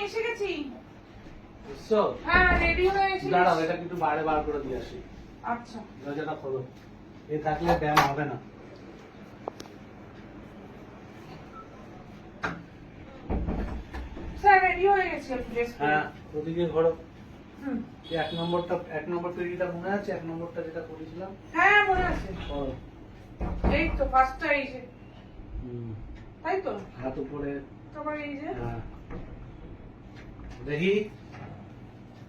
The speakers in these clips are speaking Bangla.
এসে গেছি। বুঝছো? হ্যাঁ রেডি হয়ে এসে দাঁড়াও, গেছি। এটা কিন্তু বাইরে বার করে দিয়ে আসি। আচ্ছা দরজাটা খোলো। এ থাকলে ব্যায়াম হবে না। স্যার রেডি হয়ে গেছি ড্রেস পরে। হ্যাঁ, ওদিকে ঘোরো। হুম। এক নম্বর পেরিটা মনে আছে? এক নম্বরটা যেটা করেছিলাম হ্যাঁ মনে আছে। করো। এই তো ফার্স্টটা এই যে, তাই তো? হাত উপরে। তারপর এই যে হ্যাঁ, দেখি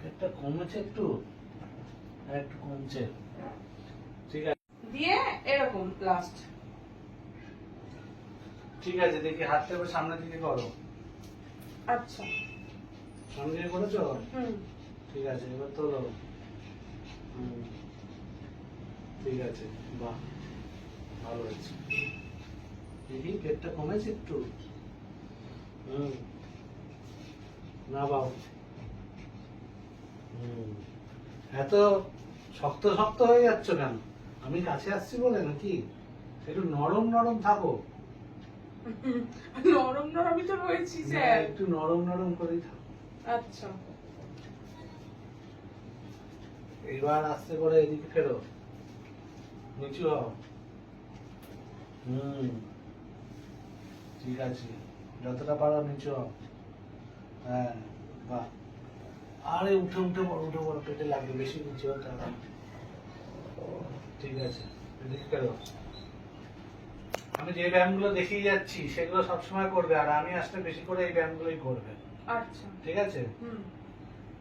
একটা কমেছে একটু, আর একটু কমছে। ঠিক আছে, দিয়ে এরকম লাস্ট। ঠিক আছে, দেখি হাতটা এবার সামনের দিকে করো। আচ্ছা সামনের দিকে করেছো? হুম। ঠিক আছে, এবার তোলো। ঠিক আছে, বাহ, ভালো হয়েছে। দেখি পেটটা কমেছে একটু। না বাবু, এত শক্ত শক্ত হয়ে যাচ্ছ কেন? আমি কাছে আসছি বলে নাকি? একটু নরম নরম থাকো। নরম নরমই তো রয়েছি না, স্যার। একটু নরম নরম করেই থাকো। আচ্ছা এবার আস্তে করে এদিকে ফেরো, নিচু হও। ঠিক আছে, যতটা পারো নিচু হও। হ্যাঁ, বাহ। আরে উঠে উঠে বড়, উঠে বড়, পেটে লাগবে, বেশি নিচু হতে হবে। ঠিক আছে, এদিকে ফেরো। আমি যে ব্যায়ামগুলো দেখিয়ে যাচ্ছি সেগুলো সবসময় করবে, আর আমি আসলে বেশি করে এই ব্যায়ামগুলোই করবে। আচ্ছা ঠিক আছে? হুম।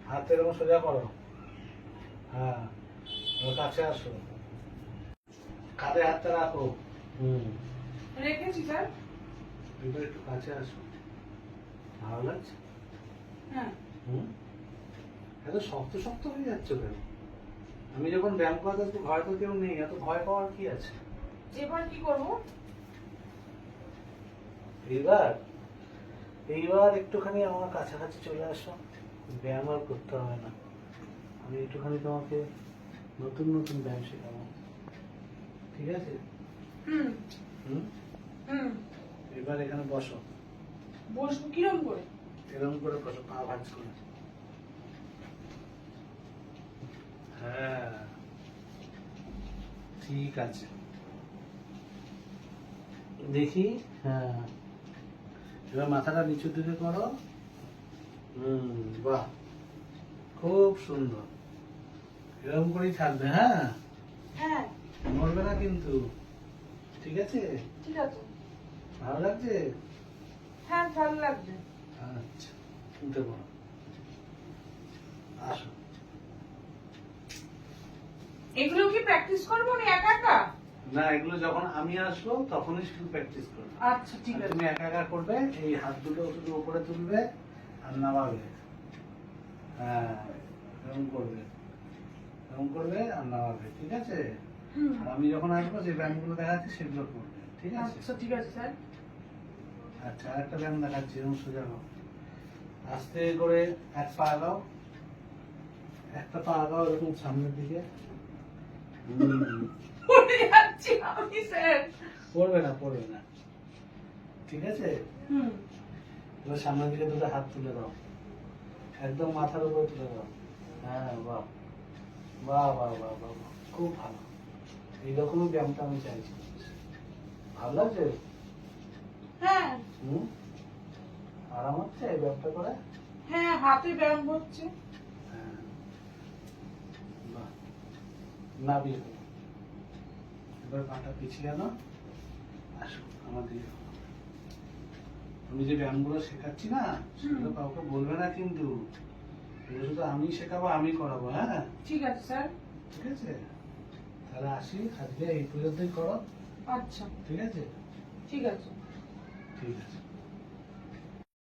হাত এরকম সোজা করো। হ্যাঁ, ওর কাছে আসো, কাঁধে হাতটা রাখো। রেখেছি স্যার। এবার একটু কাছে আসো। ভালো লাগছে? হ্যাঁ এত শক্ত শক্ত হয়ে যাচ্ছে কেন? আমি যখন ব্যায়াম করাতে তো ভয় তো কেউ নেই, এত ভয় পাওয়ার কি আছে? এবার কি করব? এইবার এইবার একটুখানি আমার কাছাকাছি চলে আসো। ব্যায়াম আর করতে হবে না, আমি একটুখানি তোমাকে নতুন নতুন ব্যায়াম শেখাবো। ঠিক আছে? হুম হুম, হুম। এবার এখানে বসো। বসবো কিরম করে? এরকম করে বসো, পা ভাঁজ করে। হ্যাঁ, ঠিক আছে, দেখি। হ্যাঁ, এবার মাথাটা নিচুর দিকে করো। বাহ, খুব সুন্দর। এরকম করেই থাকবে। হ্যাঁ, হ্যাঁ নড়বে না কিন্তু। ঠিক আছে? ঠিক আছে। ভালো লাগছে? হ্যাঁ ভালো লাগবে। আচ্ছা, উঠে পড়ো, আসো। এগুলো কি প্র্যাকটিস করবো না একা একা? না, এগুলো যখন আমি আসবো তখনই শুধু প্র্যাকটিস করবে। আচ্ছা ঠিক আর আছে। তুমি একা একা করবে, এই হাত দুটো শুধু উপরে তুলবে আর নামাবে। হ্যাঁ, এরকম করবে, এরকম করবে আর নামাবে। ঠিক আছে? হুম। আর আমি যখন আসবো যে ব্যায়ামগুলো দেখাচ্ছি সেগুলো করবে। ঠিক আছে? আচ্ছা ঠিক আছে স্যার। আচ্ছা, আরেকটা ব্যায়াম দেখাচ্ছি, এরকম সোজা হও। আস্তে করে এক পা আগাও, একটা পা আগাও এরকম সামনের দিকে। পড়ে যাচ্ছি আমি স্যার। পড়বে না, পড়বে না। ঠিক আছে? হুম। এবার সামনের দিকে দুটো হাত তুলে দাও, একদম মাথার উপরে তুলে দাও। হ্যাঁ, বাহ বাহ বাহ বাহ বাহ বাহ, খুব ভালো। এইরকমই ব্যায়ামটা আমি চাইছি। ভালো লাগছে? হ্যাঁ আরাম হচ্ছে এই ব্যায়ামটা করে? হ্যাঁ হাতে ব্যায়াম হচ্ছে। হ্যাঁ, বাহ, নাবিয়ে ফেলো। এবার পাটা পিছিয়ে আনো, আসো আমার দিকে। আমি যে ব্যায়ামগুলো শেখাচ্ছি না সেগুলো কাউকে বলবে না কিন্তু, এগুলো শুধু আমি শেখাবো, আমি করাবো। হ্যাঁ, ঠিক আছে স্যার। ঠিক আছে? তাহলে আসি, আজকে এই পর্যন্তই করো। আচ্ছা ঠিক আছে? ঠিক আছে। ঠিক আছে।